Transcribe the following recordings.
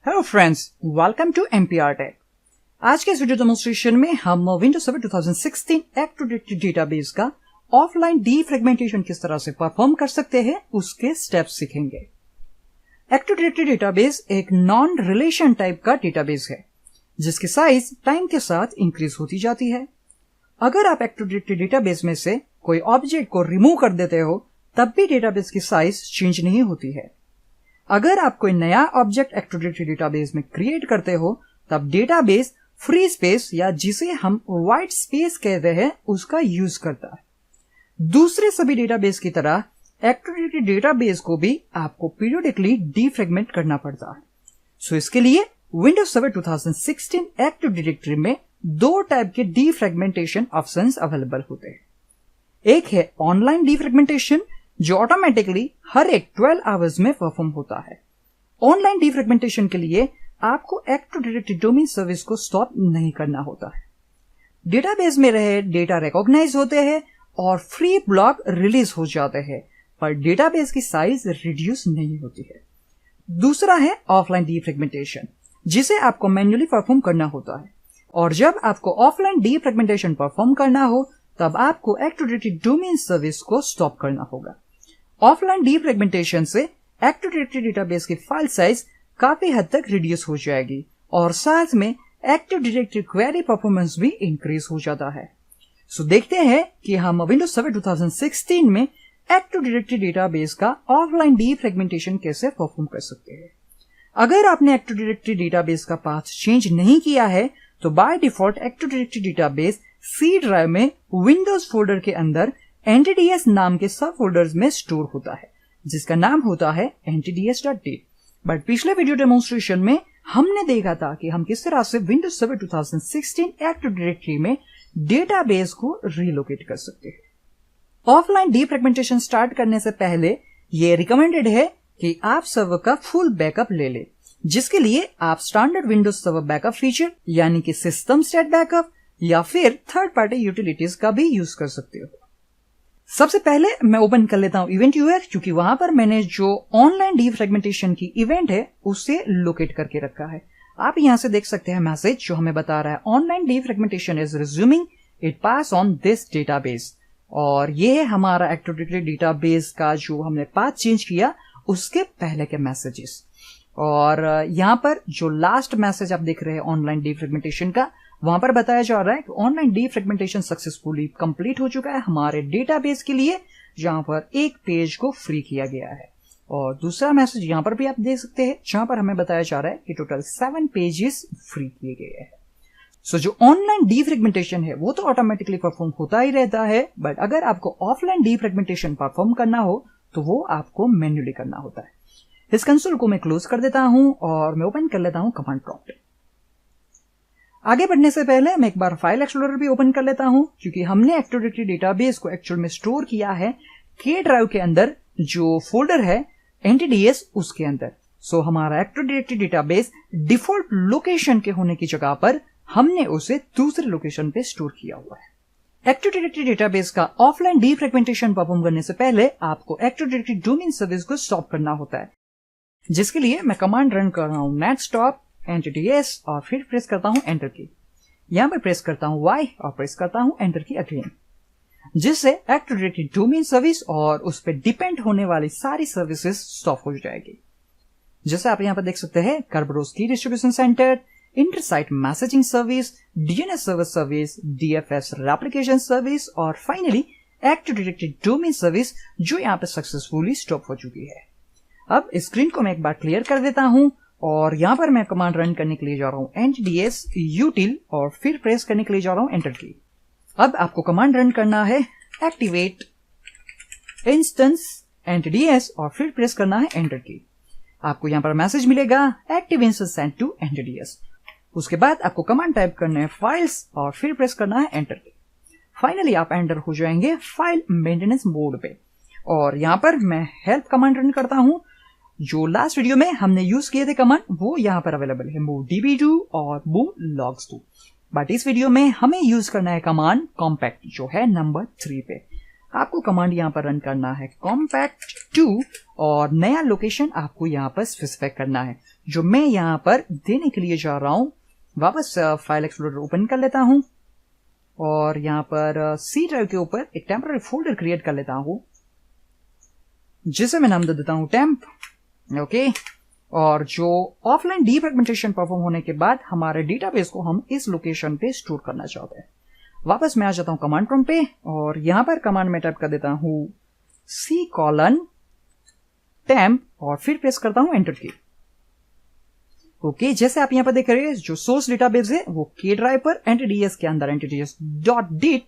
Hello friends, welcome to MPR tech. आज के इस वीडियो डेमोन्स्ट्रेशन में हम Windows server 2016 active directory database का ऑफलाइन डीफ्रेगमेंटेशन किस तरह से परफॉर्म कर सकते हैं उसके स्टेप्स सीखेंगे। एक्टिव डायरेक्टरी डेटाबेस एक नॉन रिलेशन टाइप का डेटाबेस है जिसकी साइज टाइम के साथ इंक्रीज होती जाती है। अगर आप एक्टिव डायरेक्टरी डेटाबेस में से कोई ऑब्जेक्ट को रिमूव कर देते हो तब भी डेटाबेस की साइज चेंज नहीं होती है। अगर आप कोई नया ऑब्जेक्ट एक्टिव डायरेक्टरी डेटाबेस में क्रिएट करते हो तब डेटाबेस फ्री स्पेस या जिसे हम व्हाइट स्पेस कहते हैं उसका यूज करता है। दूसरे सभी डेटाबेस की तरह एक्टिव डायरेक्टरी डेटाबेस को भी आपको पीरियोडिकली डीफ्रेगमेंट करना पड़ता है। सो इसके लिए विंडोज सर्वर 2016 एक्टिव डायरेक्टरी में दो टाइप के डीफ्रेगमेंटेशन ऑप्शंस अवेलेबल होते हैं। एक है ऑनलाइन डीफ्रेगमेंटेशन जो ऑटोमेटिकली हर एक 12 आवर्स में परफॉर्म होता है। ऑनलाइन डीफ्रेगमेंटेशन के लिए आपको एक्टिव डायरेक्टरी डोमेन सर्विस को स्टॉप नहीं करना होता है। डेटाबेस में रहे डेटा रिकॉग्नाइज होते हैं और फ्री ब्लॉक रिलीज हो जाते हैं, पर डेटाबेस की साइज रिड्यूस नहीं होती है। दूसरा है ऑफलाइन डीफ्रेगमेंटेशन जिसे आपको मैन्युअली परफॉर्म करना होता है, और जब आपको ऑफलाइन डीफ्रेगमेंटेशन परफॉर्म करना हो तब आपको एक्टिव डायरेक्टरी डोमेन सर्विस को स्टॉप करना होगा। ऑफलाइन डीफ्रेगमेंटेशन से एक्टिव डायरेक्टरी डेटाबेस की फाइल साइज काफी हद तक रिड्यूस हो जाएगी और साथ में एक्टिव डायरेक्टरी क्वेरी परफॉर्मेंस भी इंक्रीज हो जाता है। सो देखते हैं कि हम विंडोज सर्वर 2016 में एक्टिव डायरेक्टरी डेटाबेस का ऑफलाइन डीफ्रेगमेंटेशन कैसे परफॉर्म कर सकते हैं। अगर आपने एक्टिव डायरेक्टरी डेटाबेस का पाथ चेंज नहीं किया है तो by default active directory database C drive में विंडोज फोल्डर के अंदर एनटीडीएस नाम के सब फोल्डर्स में स्टोर होता है जिसका नाम होता है ntds.d। बट पिछले वीडियो डेमोन्स्ट्रेशन में हमने देखा था कि हम किस तरह से विंडोज सर्वर 2016 एक्टिव डायरेक्टरी में डेटाबेस को रिलोकेट कर सकते हैं। ऑफलाइन डीफ्रेगमेंटेशन स्टार्ट करने से पहले यह रिकमेंडेड है कि आप सर्वर का फुल बैकअप ले ले, जिसके लिए आप standard Windows server backup feature यानी कि सिस्टम स्टेट बैकअप या फिर थर्ड पार्टी यूटिलिटीज का भी यूज कर सकते हो। सबसे पहले मैं ओपन कर लेता हूं इवेंट यूआर, क्योंकि वहां पर मैंने जो ऑनलाइन डीफ्रेगमेंटेशन की इवेंट है उसे लोकेट करके रखा है। आप यहां से देख सकते हैं मैसेज जो हमें बता रहा है online defragmentation is resuming it pass on this database, और ये है हमारा एक्टिव डायरेक्टरी डेटाबेस का जो हमने पाथ चेंज किया उसके पहले के मैसेजेस। और यहां पर जो लास्ट मैसेज आप देख रहे हैं ऑनलाइन डीफ्रेगमेंटेशन का, वहां पर बताया जा रहा है कि ऑनलाइन डीफ्रेगमेंटेशन सक्सेसफुली कंप्लीट हो चुका है हमारे डेटाबेस के लिए, जहां पर एक पेज को फ्री किया गया है। और दूसरा मैसेज यहां पर भी आप देख सकते हैं जहां पर हमें बताया जा रहा है कि टोटल 7 पेजेस फ्री किए गए हैं। सो जो ऑनलाइन डीफ्रेगमेंटेशन है वो तो ऑटोमेटिकली परफॉर्म होता ही रहता है, बट अगर आपको ऑफलाइन डीफ्रेगमेंटेशन परफॉर्म करना हो तो वो आपको मैन्युअली करना होता है। इस कंसोल को मैं क्लोज कर देता हूं और मैं ओपन कर लेता हूं कमांड प्रॉम्प्ट। आगे बढ़ने से पहले मैं एक बार फाइल एक्सप्लोरर भी ओपन कर लेता हूं, क्योंकि हमने एक्टिव डायरेक्टरी डेटाबेस को एक्चुअल में स्टोर किया है के ड्राइव के अंदर जो फोल्डर है एनटीडीएस उसके अंदर। सो हमारा active directory database default location के होने की जगह पर हमने उसे दूसरे लोकेशन पे स्टोर किया हुआ है। एक्टिव डायरेक्टरी डेटाबेस का ऑफलाइन डीफ्रेगमेंटेशन परफॉर्म करने से पहले आपको एक्टिव डायरेक्टरी डोमेन सर्विस को स्टॉप करना होता है, जिसके लिए मैं कमांड रन कर रहा हूं नेट स्टॉप ntds और फिर प्रेस करता हूं एंटर की। यहां पर प्रेस करता हूं y और प्रेस करता हूं एंटर की अगेन, जिससे एक्टिव डायरेक्टरी डोमेन सर्विस और उस पर डिपेंड होने वाली सारी सर्विसेज स्टॉप हो जाएगी। जैसे आप यहां पर देख सकते हैं Kerberos key distribution centre, intersite messaging service, DNS server service, DFS application service और finally active directory domain service जो यहां पर सक्सेसफुली स्टॉप हो चुकी है। अब स्क्रीन को मैं एक बार क्लियर कर देता हूं और यहां पर मैं कमांड रन करने के लिए जा रहा हूं ntds util और फिर प्रेस करने के लिए जा रहा हूं एंटर की। अब आपको कमांड रन करना है एक्टिवेट इंस्टेंस ntds और फिर प्रेस करना है एंटर की। आपको यहां पर मैसेज मिलेगा active instance send to ntds। उसके बाद आपको कमांड टाइप करना है फाइल्स और फिर प्रेस करना है एंटर की। फाइनली आप एंटर हो जाएंगे फाइल मेंटेनेंस मोड पे, और यहां पर मैं हेल्प कमांड रन करता हूं। जो लास्ट वीडियो में हमने यूज किए थे कमांड वो यहां पर अवेलेबल है move db2 और move logs2, बट इस वीडियो में हमें यूज करना है कमांड कॉम्पैक्ट जो है नंबर 3 पे। आपको कमांड यहां पर रन करना है compact2 और नया लोकेशन आपको यहां पर स्पेसिफाई करना है। जो मैं यहाँ पर देने के लिए जा रहा हूं। वापस फाइल एक्सप्लोरर ओपन कर लेता हूं और यहाँ पर सी ड्राइव के ऊपर एक टेम्पररी फोल्डर क्रिएट कर लेता हूं जिसे मैं नाम दे देता हूं टेम्प। ओके, और जो ऑफलाइन डीफ्रेगमेंटेशन परफॉर्म होने के बाद हमारे डेटाबेस को हम इस लोकेशन पे स्टोर करना चाहते हैं। वापस मैं आ जाता हूं कमांड प्रॉम्प्ट पे और यहां पर कमांड में टाइप कर देता हूं C:temp और फिर प्रेस करता हूं एंटर की। ओके, जैसे आप यहां पर देख रहे हैं जो सोर्स डेटाबेस है वो के ड्राइव पर एंटिटीएस के अंदर एंटिटीएस.dit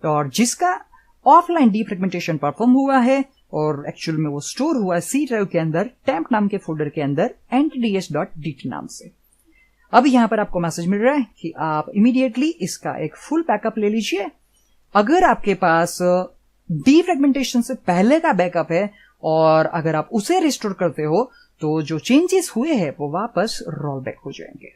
और जिसका ऑफलाइन डीफ्रेगमेंटेशन परफॉर्म हुआ है और एक्चुअल में वो स्टोर हुआ है सी ड्राइव के अंदर टेम्प नाम के फोल्डर के अंदर entities.dit नाम से। अब यहां पर आपको मैसेज मिल रहा है कि आप इमीडिएटली इसका एक फुल बैकअप ले लीजिए। अगर आपके पास डीफ्रेगमेंटेशन से पहले का बैकअप है और अगर आप उसे रिस्टोर करते हो तो जो चेंजेस हुए हैं वो वापस रोल बैक हो जाएंगे।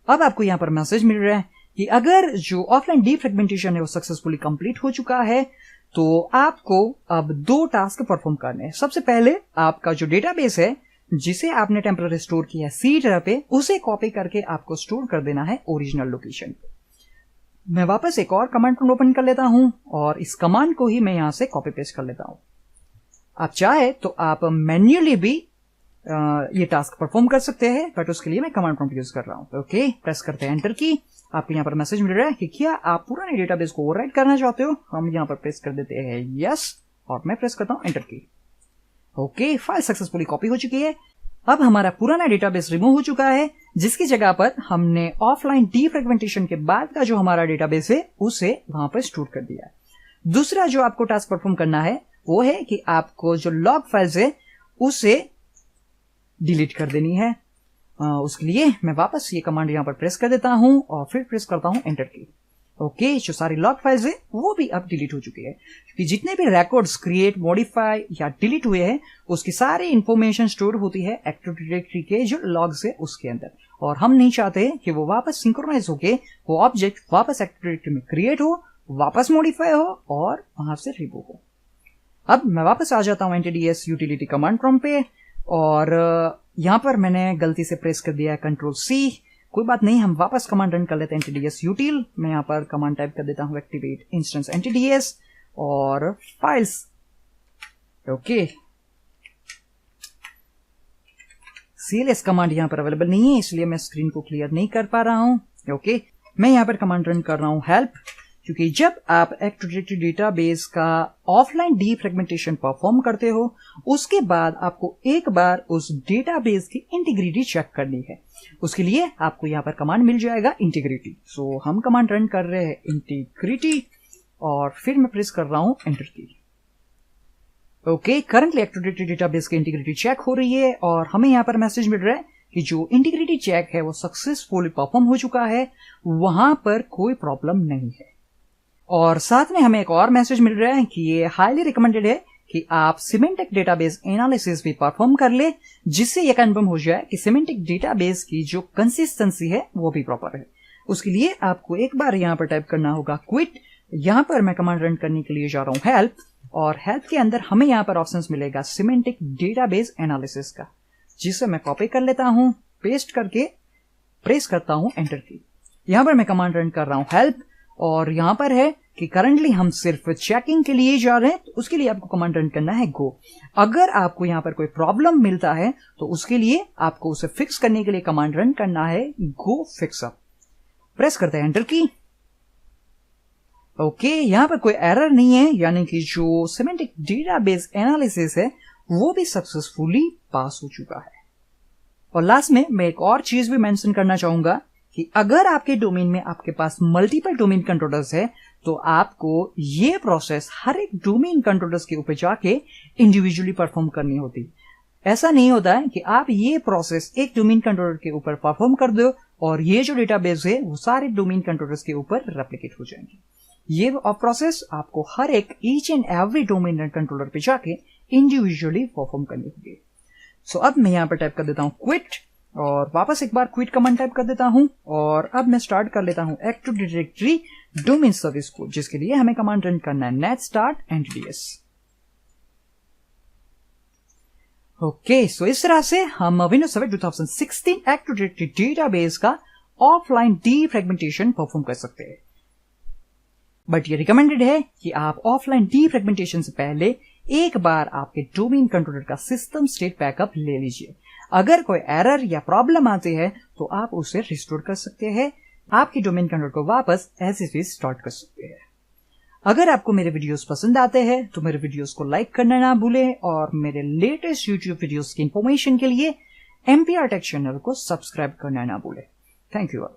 अब आपको यहां पर मैसेज मिल रहा है कि अगर जो ऑफलाइन डीफ्रेगमेंटेशन है वो सक्सेसफुली कंप्लीट हो चुका है तो आपको अब 2 टास्क परफॉर्म करने हैं। सबसे पहले आपका जो डेटाबेस है जिसे आपने टेम्पररी स्टोर किया सी ड्राइव पे उसे कॉपी करके आपको स्टोर कर देना है ओरिजिनल लोकेशन पे। मैं वापस एक और कमांड प्रॉम्प्ट ओपन कर लेता हूं और इस कमांड को ही मैं यहां से कॉपी पेस्ट कर लेता हूं। आप चाहे तो आप मैन्युअली भी ये टास्क परफॉर्म कर सकते हैं, बट उसके लिए मैं कमांड प्रॉम्प्ट यूज कर रहा हूं। ओके, प्रेस करते हैं एंटर की। आपको यहां पर मैसेज मिल रहा है कि क्या आप पुराने डेटाबेस को ओवरराइट करना चाहते हो। हम यहां पर प्रेस कर देते हैं यस और मैं प्रेस करता हूं एंटर की। ओके, फाइल सक्सेसफुली कॉपी हो चुकी है। अब हमारा पुराना डेटाबेस रिमूव हो चुका है जिसकी जगह पर हमने ऑफलाइन डीफ्रेगमेंटेशन के बाद का जो हमारा डेटाबेस है उसे वहां पर स्टोर कर दिया। दूसरा जो आपको टास्क परफॉर्म करना है वो है कि आपको जो लॉग फाइल्स है उसे डिलीट कर देनी है। उसके लिए मैं वापस ये कमांड यहां पर प्रेस कर देता हूं और फिर प्रेस करता हूं एंटर की। ओके, जो सारी लॉग फाइल्स है वो भी अब डिलीट हो चुकी है क्योंकि जितने भी रिकॉर्ड्स क्रिएट, मॉडिफाई या डिलीट हुए हैं उसकी सारी इंफॉर्मेशन स्टोर होती है एक्टिव डायरेक्टरी के जो लॉग्स है उसके अंदर, और हम नहीं चाहते कि वो वापस सिंक्रोनाइज होके वो ऑब्जेक्ट वापस एक्टिव डायरेक्टरी में क्रिएट हो, वापस मॉडिफाई हो और वहां से रिमूव हो। अब मैं वापस आ जाता हूं एनटीडीएस यूटिलिटी कमांड प्रॉम्प्ट पे और यहां पर मैंने गलती से प्रेस कर दिया Ctrl+C। कोई बात नहीं, हम वापस कमांड रन कर लेते हैं एनटीडीएस यूटिल। मैं यहां पर कमांड टाइप कर देता हूं एक्टिवेट इंस्टेंस एनटीडीएस और फाइल्स। ओके, CLS कमांड यहां पर अवेलेबल नहीं है इसलिए मैं स्क्रीन को क्लियर नहीं कर पा रहा हूं। ओके, मैं यहां पर कमांड रन कर रहा हूं हेल्प, क्योंकि जब आप एक्टिव डायरेक्टरी डेटाबेस का ऑफलाइन डीफ्रेगमेंटेशन परफॉर्म करते हो उसके बाद आपको एक बार उस डेटाबेस की इंटीग्रिटी चेक करनी है। उसके लिए आपको यहां पर कमांड मिल जाएगा इंटीग्रिटी। सो हम कमांड रन कर रहे हैं इंटीग्रिटी और फिर मैं प्रेस कर रहा हूं एंटर की। Okay, currently active directory database की इंटीग्रिटी चेक हो रही है और हमें यहां पर मैसेज मिल रहा है कि जो इंटीग्रिटी चेक है वो सक्सेसफुली परफॉर्म हो चुका है, वहां पर कोई प्रॉब्लम नहीं है। और साथ में हमें एक और मैसेज मिल रहा है कि ये हाईली रिकमेंडेड है कि आप सिमेंटिक डेटाबेस एनालिसिस भी परफॉर्म कर ले, जिससे यह कंफर्म हो जाए कि सिमेंटिक डेटाबेस की जो कंसिस्टेंसी है वो भी प्रॉपर है। उसके लिए आपको एक बार यहां पर टाइप करना होगा क्विट। यहां पर मैं कमांड रन करने के लिए जा रहा हूं हेल्प, और हेल्प के अंदर हमें यहां पर ऑप्शंस मिलेगा सिमेंटिक डेटाबेस एनालिसिस का, जिसे मैं कॉपी कर लेता हूं, पेस्ट करके प्रेस करता हूं एंटर की। यहां पर मैं कमांड रन कर रहा हूं हेल्प और यहां पर है कि करंटली हम सिर्फ चेकिंग के लिए जा रहे हैं, तो उसके लिए आपको कमांड रन करना है गो। अगर आपको यहां पर कोई प्रॉब्लम मिलता है तो उसके लिए आपको उसे फिक्स करने के लिए कमांड रन करना है गो फिक्स अप। प्रेस करते हैं एंटर की। ओके, यहां पर कोई एरर नहीं है, यानी कि जो सिमेंटिक डेटाबेस एनालिसिस है वो भी सक्सेसफुली पास हो चुका है। और लास्ट में मैं एक और चीज भी मेंशन करना चाहूंगा कि अगर आपके डोमेन में आपके पास मल्टीपल डोमेन कंट्रोलर्स है तो आपको ये प्रोसेस हर एक डोमेन कंट्रोलर्स के ऊपर जाके इंडिविजुअली परफॉर्म करनी होती। ऐसा नहीं होता है कि आप ये प्रोसेस एक डोमेन कंट्रोलर के ऊपर परफॉर्म कर दो और ये जो डेटाबेस है वो सारे डोमेन कंट्रोलर्स के ऊपर रेप्लिकेट हो जाएंगे। ये प्रोसेस आपको हर एक each and every domain controller पे जाके इंडिविजुअली परफॉर्म करनी होगी। सो अब मैं यहां पर टाइप कर देता हूं क्विट और वापस एक बार क्विट कमांड टाइप कर देता हूं और अब मैं स्टार्ट कर लेता हूं एक्टिव डायरेक्टरी डोमेन सर्विस को, जिसके लिए हमें कमांड रन करना है नेट स्टार्ट एनटीडीएस। ओके, सो इस तरह से हम विंडोज 7 2016 एक्टिव डेटाबेस का ऑफलाइन डीफ्रेगमेंटेशन परफॉर्म कर सकते हैं। बट ये रिकमेंडेड है कि आप ऑफलाइन डीफ्रेगमेंटेशन से पहले एक बार आपके डोमेन कंट्रोलर का सिस्टम स्टेट बैकअप ले लीजिए। अगर कोई एरर या प्रॉब्लम आती है तो आप उसे रिस्टोर कर सकते हैं, आपके डोमेन कंट्रोलर को वापस एज इट इज स्टार्ट कर सकते हैं। अगर आपको मेरे वीडियोस पसंद आते हैं तो मेरे वीडियोस को लाइक करना ना भूलें और मेरे लेटेस्ट यूट्यूब वीडियोस की इंफॉर्मेशन के लिए एमपीआर टेक चैनल को सब्सक्राइब करना ना भूलें। Thank you.